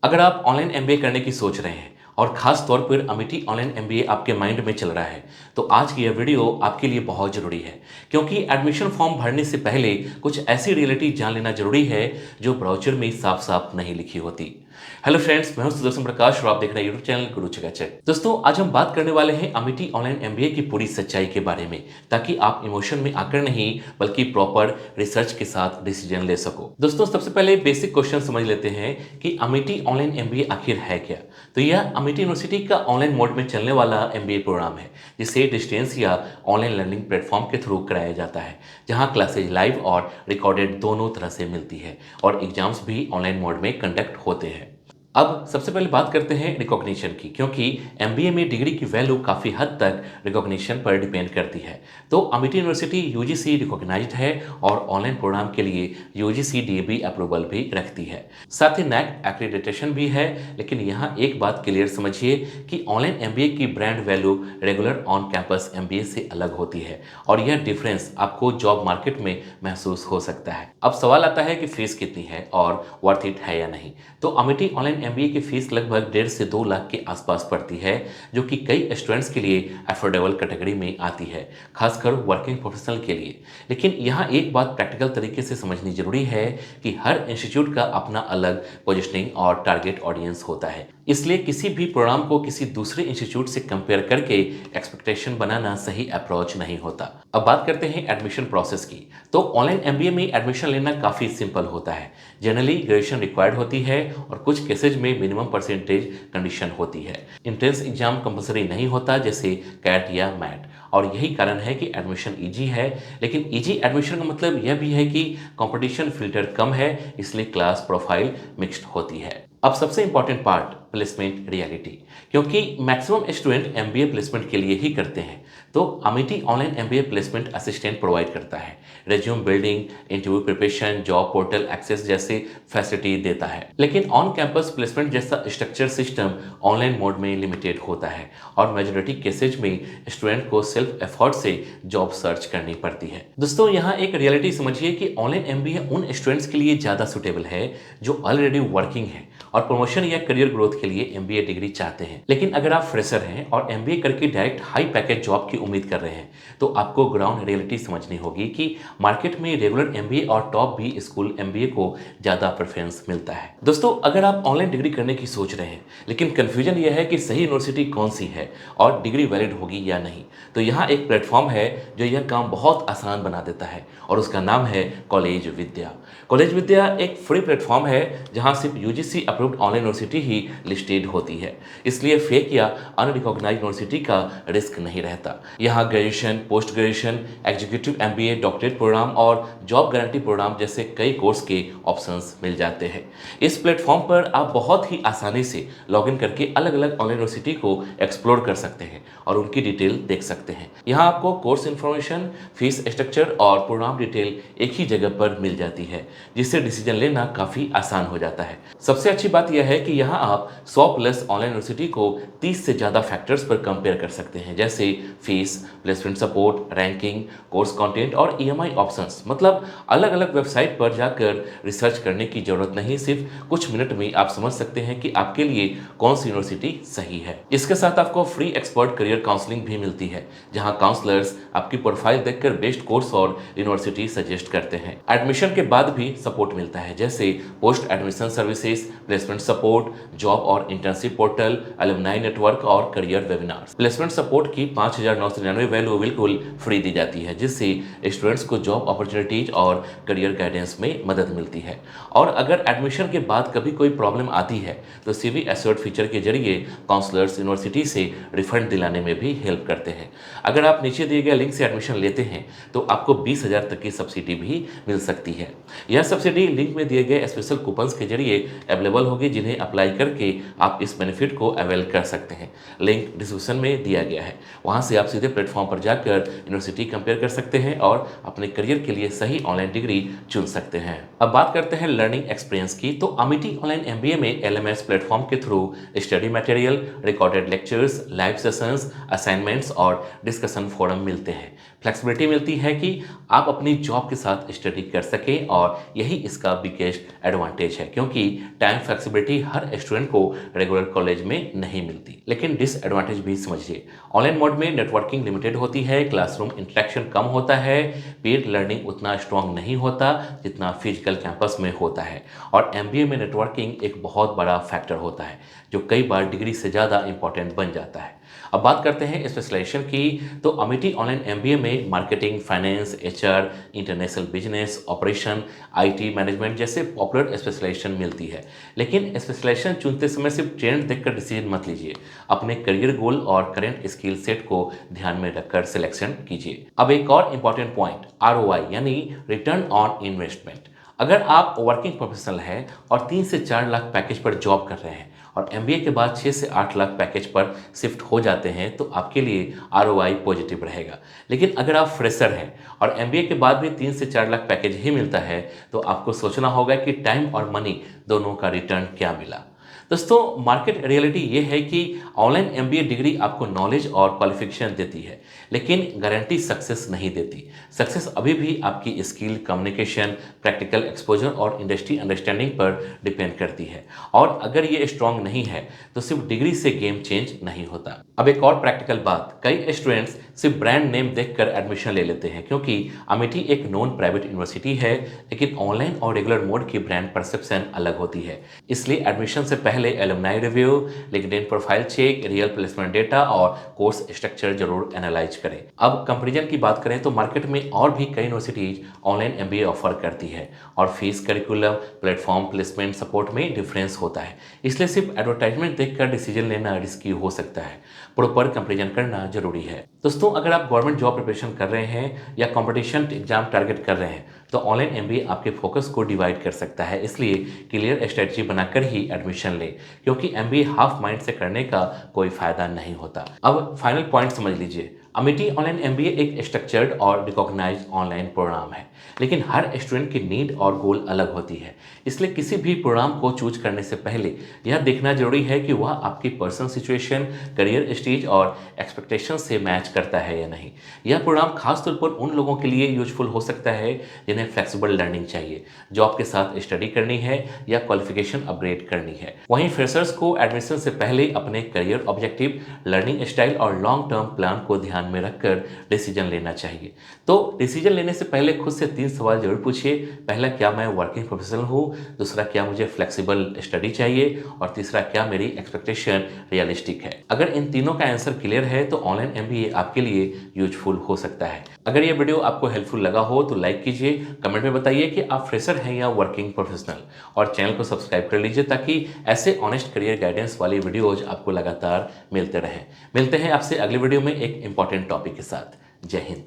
अगर आप online MBA करने की सोच रहे हैं और खास तौर पर अमिटी ऑनलाइन एमबीए आपके माइंड में चल रहा है, तो आज की यह वीडियो आपके लिए बहुत ज़रूरी है क्योंकि एडमिशन फॉर्म भरने से पहले कुछ ऐसी रियलिटी जान लेना जरूरी है जो ब्राउचर में साफ साफ नहीं लिखी होती। हेलो फ्रेंड्स, मैं हूं सुदर्शन प्रकाश और आप देख रहे हैं यूट्यूब चैनल गुरु चकाचक। दोस्तों, आज हम बात करने वाले हैं अमिटी ऑनलाइन एमबीए की पूरी सच्चाई के बारे में, ताकि आप इमोशन में आकर नहीं बल्कि प्रॉपर रिसर्च के साथ डिसीजन ले सको। दोस्तों, सबसे पहले बेसिक क्वेश्चन समझ लेते हैं कि अमिटी ऑनलाइन एमबीए आखिर है क्या। तो यह अमिटी यूनिवर्सिटी का ऑनलाइन मोड में चलने वाला एमबीए प्रोग्राम है, जिसे डिस्टेंस या ऑनलाइन लर्निंग प्लेटफॉर्म के थ्रू कराया जाता है, जहां क्लासेज लाइव और रिकॉर्डेड दोनों तरह से मिलती है और एग्जाम्स भी ऑनलाइन मोड में कंडक्ट होते हैं। अब सबसे पहले बात करते हैं रिकॉग्निशन की, क्योंकि एमबीए में डिग्री की वैल्यू काफ़ी हद तक रिकॉग्निशन पर डिपेंड करती है। तो अमिटी यूनिवर्सिटी यूजीसी रिकॉग्नाइज्ड है और ऑनलाइन प्रोग्राम के लिए यूजीसी डीएबी अप्रूवल भी रखती है। साथ ही नैक एक्रेडिटेशन भी है। लेकिन यहाँ एक बात क्लियर समझिए कि ऑनलाइन एमबीए की brand value regular on campus MBA से अलग होती है और यह डिफरेंस आपको जॉब मार्केट में महसूस हो सकता है। अब सवाल आता है कि फीस कितनी है और वर्थ इट है या नहीं। तो अमिटी ऑनलाइन एमबीए की फीस लगभग 1.5 से 2 लाख के आसपास पड़ती है, जो कि कई स्टूडेंट्स के लिए अफोर्डेबल कैटेगरी में आती है, खासकर वर्किंग प्रोफेशनल के लिए। लेकिन यहाँ एक बात प्रैक्टिकल तरीके से समझनी जरूरी है कि हर इंस्टीट्यूट का अपना अलग पोजिशनिंग और टारगेट ऑडियंस होता है। इसलिए किसी भी प्रोग्राम को किसी दूसरे इंस्टीट्यूट से कंपेयर करके एक्सपेक्टेशन बनाना सही अप्रोच नहीं होता। अब बात करते हैं एडमिशन प्रोसेस की। तो ऑनलाइन एमबीए में एडमिशन लेना काफ़ी सिंपल होता है। जनरली ग्रेजुएशन रिक्वायर्ड होती है और कुछ केसेज में मिनिमम परसेंटेज कंडीशन होती है। इंट्रेंस एग्जाम कंपलसरी नहीं होता, जैसे कैट या मैट, और यही कारण है कि एडमिशन ईजी है। लेकिन ईजी एडमिशन का मतलब यह भी है कि कंपटीशन फिल्टर कम है, इसलिए क्लास प्रोफाइल मिक्स्ड होती है। अब सबसे इंपॉर्टेंट पार्ट, प्लेसमेंट रियलिटी, क्योंकि मैक्सिमम स्टूडेंट एमबीए प्लेसमेंट के लिए ही करते हैं। तो Amity online MBA placement assistant provide करता है, resume building, interview preparation, job portal access जैसे फैसिलिटी देता है। लेकिन ऑन कैंपस प्लेसमेंट जैसा स्ट्रक्चर सिस्टम ऑनलाइन मोड में लिमिटेड होता है और मेजोरिटी केसेज में स्टूडेंट को सेल्फ एफर्ट से जॉब सर्च करनी पड़ती है। दोस्तों, यहाँ एक रियलिटी समझिए कि ऑनलाइन एमबीए उन स्टूडेंट्स के लिए ज़्यादा सुटेबल है जो ऑलरेडी वर्किंग है और प्रमोशन या करियर ग्रोथ के लिए एमबीए डिग्री चाहते हैं। लेकिन अगर आप फ्रेशर हैं और एमबीए करके डायरेक्ट हाई पैकेज जॉब की उम्मीद कर रहे हैं, तो आपको ग्राउंड रियलिटी समझनी होगी कि मार्केट में रेगुलर एमबीए और टॉप भी स्कूल एमबीए को ज़्यादा प्रेफरेंस मिलता है। दोस्तों, अगर आप ऑनलाइन डिग्री करने की सोच रहे हैं लेकिन कन्फ्यूजन यह है कि सही यूनिवर्सिटी कौन सी है और डिग्री वैलिड होगी या नहीं, तो यहाँ एक प्लेटफॉर्म है जो यह काम बहुत आसान बना देता है और उसका नाम है कॉलेज विद्या। कॉलेज विद्या एक फ्री प्लेटफॉर्म है जहाँ सिर्फ यूजीसी अप्रूव्ड ऑनलाइन यूनिवर्सिटी ही लिस्टेड होती है, इसलिए फेक या अनरिकॉग्नाइज्ड यूनिवर्सिटी का रिस्क नहीं रहता। यहाँ graduation, post graduation, executive MBA, doctorate programme और जॉब गारंटी प्रोग्राम जैसे कई कोर्स के ऑप्शंस मिल जाते हैं। इस प्लेटफॉर्म पर आप बहुत ही आसानी से लॉगिन करके अलग अलग ऑनलाइन यूनिवर्सिटी को एक्सप्लोर कर सकते हैं और उनकी डिटेल देख सकते हैं। यहाँ आपको कोर्स इन्फॉर्मेशन, फीस स्ट्रक्चर और प्रोग्राम डिटेल एक ही जगह पर मिल जाती है, जिससे डिसीजन लेना काफ़ी आसान हो जाता है। सबसे अच्छी बात यह है कि यहाँ आप 100 प्लस ऑनलाइन यूनिवर्सिटी को 30 से ज़्यादा फैक्टर्स पर कंपेयर कर सकते हैं, जैसे fees, placement support, ranking, course content और ईएमआई ऑप्शंस। मतलब अलग अलग वेबसाइट पर जाकर रिसर्च करने की जरूरत नहीं, सिर्फ कुछ मिनट में आप समझ सकते हैं कि आपके लिए कौन सी यूनिवर्सिटी सही है। इसके साथ आपको फ्री एक्सपर्ट करियर काउंसलिंग भी मिलती है, जहाँ काउंसलर्स आपकी प्रोफाइल देखकर बेस्ट कोर्स और यूनिवर्सिटी सजेस्ट करते हैं। एडमिशन के बाद भी सपोर्ट मिलता है, जैसे post admission services, placement support, job और इंटर्नशिप पोर्टल, अलुमनाई नेटवर्क और करियर वेबिनार्स। प्लेसमेंट सपोर्ट की 5,999 वैल्यू बिल्कुल फ्री दी जाती है, जिससे स्टूडेंट्स को जॉब अपॉर्चुनिटीज और करियर गाइडेंस में मदद मिलती है। और अगर एडमिशन के बाद कभी कोई प्रॉब्लम आती है तो सीवी एश्योर्ड फीचर के जरिए काउंसलर्स यूनिवर्सिटी से रिफंड दिलाने में भी हेल्प करते हैं। अगर आप नीचे दिए गए लिंक से एडमिशन लेते हैं तो आपको 20,000 तक की सब्सिडी भी मिल सकती है। यह सब्सिडी लिंक में दिए गए स्पेशल कूपन्स के जरिए अवेलेबल होगी, जिन्हें अप्लाई करके आप इस बेनिफिट को अवेल कर सकते हैं। लिंक डिस्क्रिप्शन में दिया गया है, वहां से आप सीधे प्लेटफॉर्म पर जाकर यूनिवर्सिटी कंपेयर कर सकते हैं और अपने करियर के लिए सही ऑनलाइन डिग्री चुन सकते हैं। अब बात करते हैं लर्निंग एक्सपीरियंस की। तो अमिटी ऑनलाइन एमबीए में एलएमएस प्लेटफॉर्म के through study material, recorded lectures, live sessions, assignments और डिस्कशन फोरम मिलते हैं। फ्लेक्सिबिलिटी मिलती है कि आप अपनी जॉब के साथ स्टडी कर सकें और यही इसका बिगेस्ट एडवांटेज है क्योंकि टाइम फ्लेक्सिबिलिटी हर स्टूडेंट को रेगुलर कॉलेज में नहीं मिलती। लेकिन डिसएडवांटेज भी समझिए। ऑनलाइन मोड में नेटवर्किंग लिमिटेड होती है, क्लासरूम इंटरेक्शन कम होता है, पीयर लर्निंग उतना स्ट्रांग नहीं होता जितना फिजिकल कैंपस में होता है और एमबीए में नेटवर्किंग एक बहुत बड़ा फैक्टर होता है जो कई बार डिग्री से ज़्यादा इंपॉर्टेंट बन जाता है। अब बात करते हैं स्पेशलाइजेशन की। तो अमिटी ऑनलाइन एमबीए में marketing, finance, HR, international business, operation, IT management जैसे पॉपुलर स्पेशलाइजेशन मिलती है। लेकिन स्पेशलाइजेशन चुनते समय सिर्फ ट्रेंड देखकर डिसीजन मत लीजिए, अपने करियर गोल और करेंट स्किल सेट को ध्यान में रखकर सिलेक्शन कीजिए। अब एक और इंपॉर्टेंट पॉइंट, आरओआई यानी रिटर्न ऑन इन्वेस्टमेंट। अगर आप वर्किंग प्रोफेशनल हैं और 3 से 4 लाख पैकेज पर जॉब कर रहे हैं और एमबीए के बाद 6 से 8 लाख पैकेज पर शिफ्ट हो जाते हैं तो आपके लिए आरओआई पॉजिटिव रहेगा। लेकिन अगर आप फ्रेशर हैं और एमबीए के बाद भी 3 से 4 लाख पैकेज ही मिलता है तो आपको सोचना होगा कि टाइम और मनी दोनों का रिटर्न क्या मिला। दोस्तों, मार्केट रियलिटी ये है कि ऑनलाइन एमबीए डिग्री आपको नॉलेज और क्वालिफिकेशन देती है लेकिन गारंटी सक्सेस नहीं देती। सक्सेस अभी भी आपकी स्किल, कम्युनिकेशन, प्रैक्टिकल एक्सपोजर और इंडस्ट्री अंडरस्टैंडिंग पर डिपेंड करती है और अगर ये स्ट्रांग नहीं है तो सिर्फ डिग्री से गेम चेंज नहीं होता। अब एक और प्रैक्टिकल बात, कई स्टूडेंट्स सिर्फ ब्रांड नेम देखकर एडमिशन ले लेते हैं क्योंकि अमेठी एक नॉन प्राइवेट यूनिवर्सिटी है लेकिन ऑनलाइन और रेगुलर मोड की ब्रांड परसेप्शन अलग होती है। इसलिए एडमिशन से पहले alumni review, LinkedIn profile check, real placement data और कोर्स स्ट्रक्चर जरूर एनालाइज करें। अब कंपैरिजन की बात करें तो मार्केट में और भी कई यूनिवर्सिटीज ऑनलाइन एमबीए ऑफर करती है और fees, curriculum, platform, placement support में डिफरेंस होता है। इसलिए सिर्फ एडवर्टाइजमेंट देखकर डिसीजन लेना रिस्की हो सकता है, प्रॉपर कंपैरिजन करना जरूरी है। दोस्तों, अगर आप गवर्नमेंट जॉब प्रिपरेशन कर रहे हैं या कंपटीशन एग्जाम टारगेट कर रहे हैं तो ऑनलाइन एमबीए आपके फोकस को डिवाइड कर सकता है। इसलिए क्लियर स्ट्रेटजी बनाकर ही एडमिशन लें क्योंकि एमबीए हाफ माइंड से करने का कोई फायदा नहीं होता। अब फाइनल पॉइंट समझ लीजिए, अमेठी ऑनलाइन एमबीए एक स्ट्रक्चर्ड और रिकॉग्नाइज्ड ऑनलाइन प्रोग्राम है लेकिन हर स्टूडेंट की नीड और गोल अलग होती है। इसलिए किसी भी प्रोग्राम को चूज करने से पहले यह देखना जरूरी है कि वह आपकी पर्सनल सिचुएशन, करियर स्टेज और एक्सपेक्टेशन से मैच करता है या नहीं। यह प्रोग्राम खासतौर पर उन लोगों के लिए यूजफुल हो सकता है जिन्हें फ्लेक्सिबल लर्निंग चाहिए, जॉब के साथ स्टडी करनी है या क्वालिफिकेशन अपग्रेड करनी है। वहीं फ्रेशर्स को एडमिशन से पहले अपने करियर ऑब्जेक्टिव, लर्निंग स्टाइल और लॉन्ग टर्म प्लान को ध्यान में रखकर डिसीजन लेना चाहिए। तो डिसीजन लेने से पहले खुद से 3 सवाल जरूर पूछिए। पहला, क्या मैं वर्किंग प्रोफेशनल हूँ? दूसरा, क्या मुझे फ्लेक्सिबल स्टडी चाहिए? और तीसरा, क्या मेरी एक्सपेक्टेशन रियलिस्टिक है? अगर इन तीनों का आंसर क्लियर है तो ऑनलाइन एमबीए आपके लिए यूजफुल हो सकता है। अगर ये वीडियो आपको हेल्पफुल लगा हो तो लाइक कीजिए, कमेंट में बताइए कि आप फ्रेशर हैं या वर्किंग प्रोफेशनल और चैनल को सब्सक्राइब कर लीजिए ताकि ऐसे ऑनेस्ट करियर गाइडेंस वाली वीडियोज आपको लगातार मिलते रहें। मिलते हैं आपसे अगली वीडियो में एक इंपॉर्टेंट टॉपिक के साथ। जय हिंद।